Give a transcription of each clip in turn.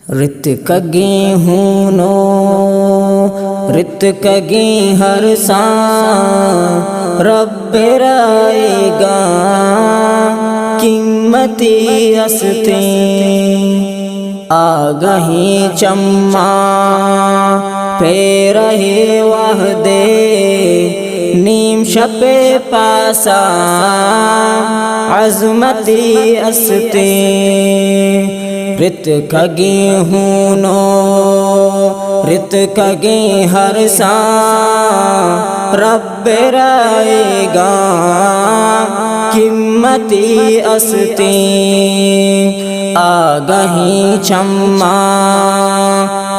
رت کگی ہونو رت کگی ہر سان رب رائے گا قیمتی ہستے آگہی چما پہ رہے وحدے نیم شب پاسا عظمتی ہستے رت کگی ہونو رت کگی ہر سان رب رائے گا قیمتی ہستے آگہی چما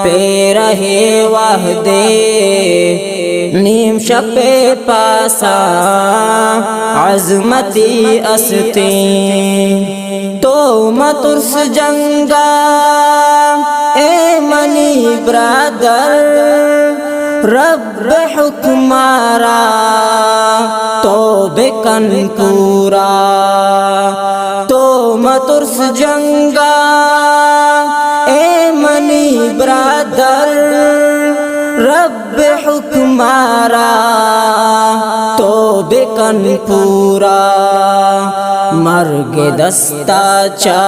پہ رہے وحدے نیم شب پاسا عظمتی ہستے تو مترس جنگا اے منی برادر رب حکمارا تو بکن پورا تو مترس جنگا اے منی برادر رب حکمارا تو بکن پورا مرگ دستا چا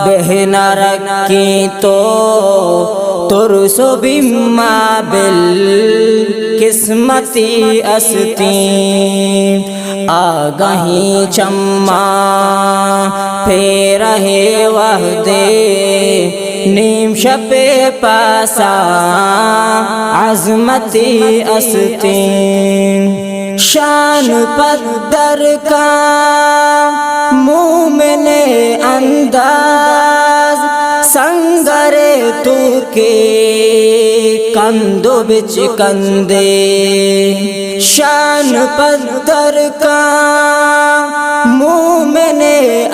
بہنا رکھی تو ترسو بما بل قسمتی ہستی آگہی چما پہ رہے وحدے نیم شب پاسا عظمتی ہستی شان پدر کا مومن انداز سنگر تو کے کندو بچ کندے شان پدر کا مومن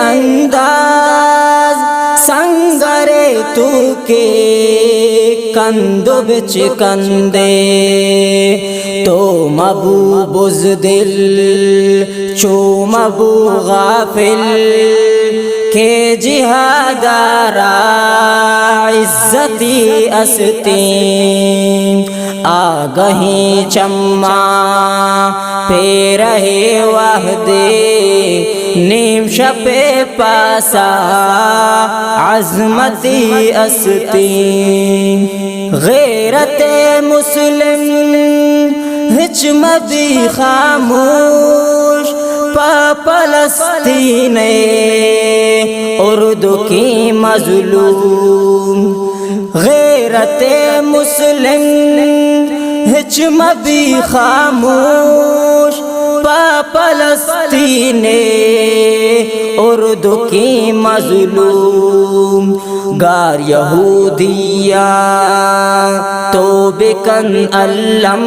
انداز سنگر تو کے کندو بچ کندے تو مبو بزدل چو مبو غافل کہ جہادارا عزتی ہستی آگہی چما پہ رہے وحدے نیم شب پاسا عظمتی ہستی غیرت مسلم ہچ مبی خاموش پا فلسطین اردو کی مظلوم غیرت مسلم ہچ مبی خاموش پا فلسطین اردو کی مظلوم گار یہودیہ تو بکن علم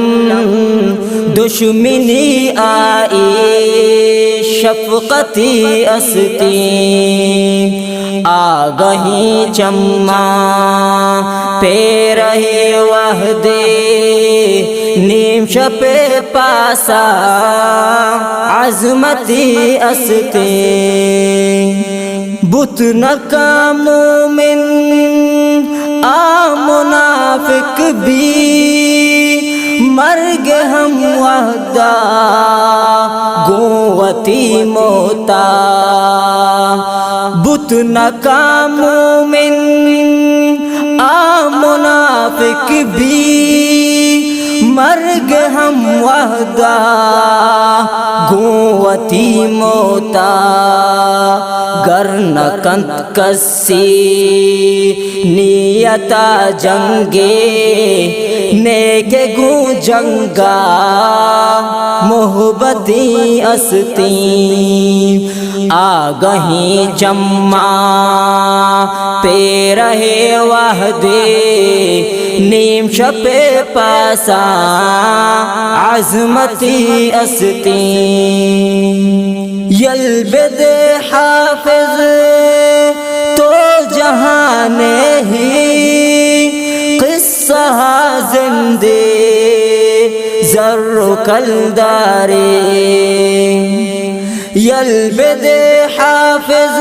دشمنی آئی شفقتی ہستی آگہی چما پہ رہے وحدے نیم شب پاسا عظمتی ہستی بت نہ مومن منافق بھی مرگ ہم وحدہ گوتی موتا بت نہ مومن منافق بھی مرگ ہم وحدہ گوتی موتا گر نہ کنت کسی نیتا جنگے نیک گو جنگا محبتی ہستی آگہی چما پہ رہے وحدے نیم شب پاسا عظمتی ہستی یلبد حافظ تو جہان ہی قصہ زندے زر کلدارے یلبد حافظ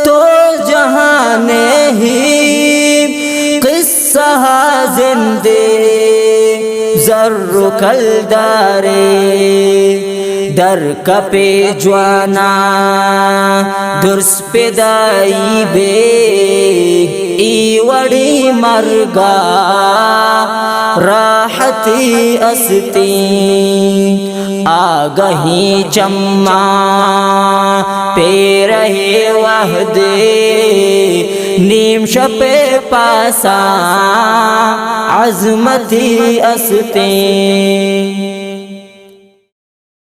تو جہان ہی زرک الدارے در کپے جوانا درس پیدائی بے ای وڑی مرگا راحتی استی آگہی چما پہ رہے وحدے نیم شپ پاسا عظمتی استے